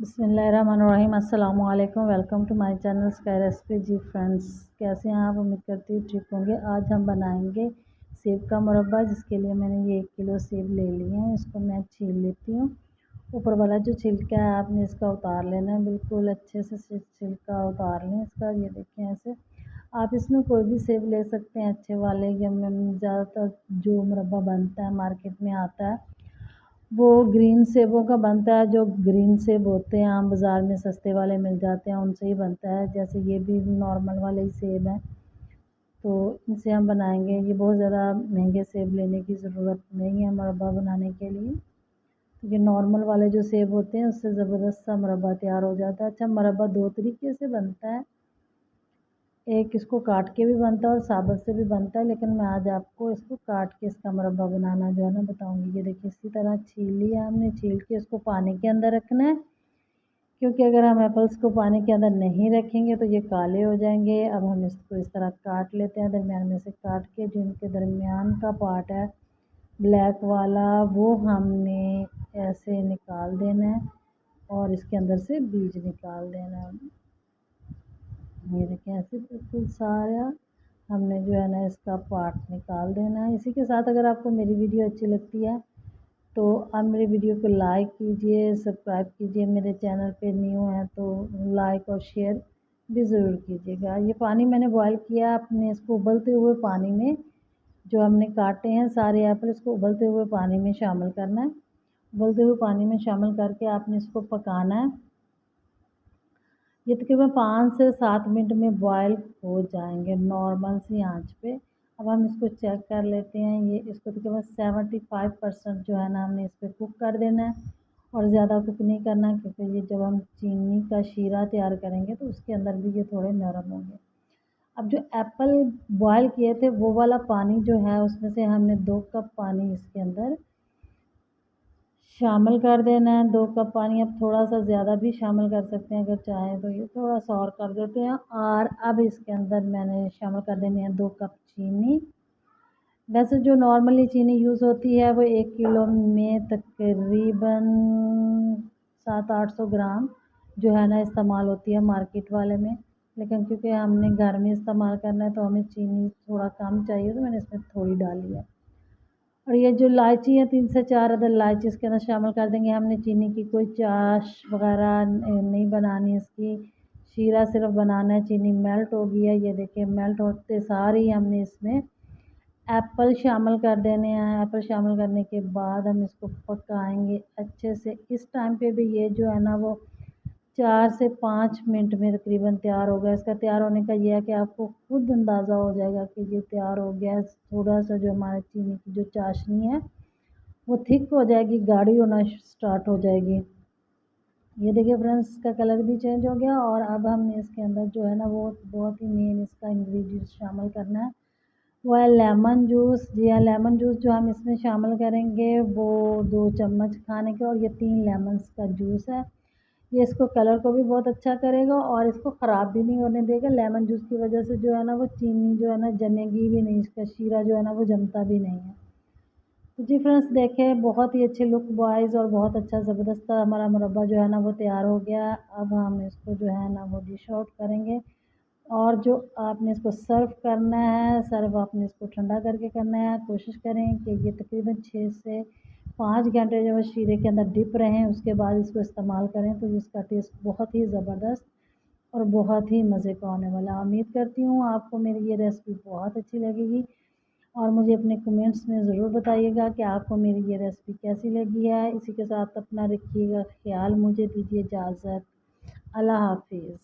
बिस्मिल्लाहिर्रहमानिर्रहीम अस्सलाम वालेकुम। Welcome to my channel sky recipe. जी फ्रेंड्स, कैसे हैं आप? उम्मीद करती हूँ ठीक होंगे। आज हम बनाएंगे सेब का मुरब्बा, जिसके लिए मैंने ये 1 किलो सेब ले लिए हैं। इसको मैं छील लेती हूँ। ऊपर वाला जो छिलका है आपने इसका उतार लेना है, बिल्कुल अच्छे से छिलका उतार लें इसका। ये देखें ऐसे। आप इसमें कोई भी सेब ले सकते हैं अच्छे वाले, या ज़्यादातर जो मुरब्बा बनता है मार्केट में आता है वो ग्रीन सेबों का बनता है। जो ग्रीन सेब होते हैं आम बाज़ार में सस्ते वाले मिल जाते हैं, उनसे ही बनता है। जैसे ये भी नॉर्मल वाले ही सेब हैं, तो इनसे हम बनाएंगे। ये बहुत ज़्यादा महंगे सेब लेने की ज़रूरत नहीं है मुरब्बा बनाने के लिए। तो ये नॉर्मल वाले जो सेब होते हैं उससे ज़बरदस्त सा मुरब्बा तैयार हो जाता है। अच्छा, मुरब्बा 2 तरीके से बनता है। एक इसको काट के भी बनता है और साबुत से भी बनता है, लेकिन मैं आज आपको इसको काट के इसका मुरब्बा बनाना जो है ना बताऊंगी। ये देखिए, इसी तरह छील लिया हमने। छील के इसको पानी के अंदर रखना है, क्योंकि अगर हम एप्पल्स को पानी के अंदर नहीं रखेंगे तो ये काले हो जाएंगे। अब हम इसको इस तरह काट लेते हैं, दरमियान में से काट के। जो इनके दरमियान का पार्ट है ब्लैक वाला, वो हमने ऐसे निकाल देना है और इसके अंदर से बीज निकाल देना है। ये देखिए, ऐसे बिल्कुल सारा हमने जो है ना इसका पार्ट निकाल देना है। इसी के साथ अगर आपको मेरी वीडियो अच्छी लगती है तो आप मेरी वीडियो को लाइक कीजिए, सब्सक्राइब कीजिए। मेरे चैनल पे न्यू है तो लाइक और शेयर भी ज़रूर कीजिएगा। ये पानी मैंने बॉयल किया, अपने इसको उबलते हुए पानी में जो हमने काटे हैं सारे एप्पल, इसको उबलते हुए पानी में शामिल करना है। उबलते हुए पानी में शामिल करके आपने इसको पकाना है। ये तकरीबन 5 से 7 मिनट में बॉयल हो जाएंगे नॉर्मल सी आंच पे। अब हम इसको चेक कर लेते हैं। ये इसको तकरीबन 75% जो है ना हमने इस पर कुक कर देना है, और ज़्यादा कुक नहीं करना, क्योंकि ये जब हम चीनी का शीरा तैयार करेंगे तो उसके अंदर भी ये थोड़े नरम होंगे। अब जो एप्पल बॉयल किए थे वो वाला पानी जो है, उसमें से हमने 2 कप पानी इसके अंदर शामिल कर देना है। 2 कप पानी, अब थोड़ा-सा ज़्यादा भी शामिल कर सकते हैं अगर चाहें तो। ये थोड़ा-सा और कर देते हैं। और अब इसके अंदर मैंने शामिल कर देनी है 2 कप चीनी। वैसे जो नॉर्मली चीनी यूज़ होती है वो 1 किलो में तकरीबन 700-800 ग्राम जो है ना इस्तेमाल होती है मार्केट वाले में। लेकिन क्योंकि हमने घर में इस्तेमाल करना है तो हमें चीनी थोड़ा कम चाहिए, तो मैंने इसमें थोड़ी डाली है। और ये जो इलायची है 3 से 4 अदर इलायची इसके अंदर शामिल कर देंगे। हमने चीनी की कोई चाश वगैरह नहीं बनानी इसकी, शीरा सिर्फ बनाना है। चीनी मेल्ट हो गई है, ये देखिए। मेल्ट होते सार ही हमने इसमें एप्पल शामिल कर देने हैं। एप्पल शामिल करने के बाद हम इसको पकाएंगे अच्छे से। इस टाइम पे भी ये जो है ना वो 4 से 5 मिनट में तकरीबन तैयार होगा। इसका तैयार होने का ये है कि आपको खुद अंदाज़ा हो जाएगा कि ये तैयार हो गया है। थोड़ा-सा जो हमारे चीनी की जो चाशनी है वो थिक हो जाएगी, गाढ़ी होना स्टार्ट हो जाएगी। ये देखिए फ्रेंड्स, इसका कलर भी चेंज हो गया। और अब हमने इसके अंदर जो है ना वो बहुत ही मेन इसका इंग्रेडिएंट शामिल करना है, वो है लेमन जूस। जी हाँ, लेमन जूस जो हम इसमें शामिल करेंगे वो 2 चम्मच खाने के, और ये 3 लेमन्स का जूस है। ये इसको कलर को भी बहुत अच्छा करेगा और इसको ख़राब भी नहीं होने देगा। लेमन जूस की वजह से जो है ना वो चीनी जो है ना जमेगी भी नहीं, इसका शीरा जो है ना वो जमता भी नहीं है। तो जी फ्रेंड्स, देखें बहुत ही अच्छे लुक वाइज़ और बहुत अच्छा ज़बरदस्त हमारा मुरब्बा जो है ना वो तैयार हो गया। अब हम इसको जो है ना वो डिश आउट करेंगे। और जो आपने इसको सर्व करना है, सर्व आपने इसको ठंडा करके करना है। कोशिश करें कि ये तकरीबन 6 से 5 घंटे जो है शीरे के अंदर डिप रहें, उसके बाद इसको इस्तेमाल करें तो इसका टेस्ट बहुत ही ज़बरदस्त और बहुत ही मज़े का होने वाला है। उम्मीद करती हूँ आपको मेरी ये रेसिपी बहुत अच्छी लगेगी, और मुझे अपने कमेंट्स में ज़रूर बताइएगा कि आपको मेरी ये रेसिपी कैसी लगी है। इसी के साथ अपना रखिएगा ख्याल, मुझे दीजिए इजाज़त। अल्लाह हाफ़िज़।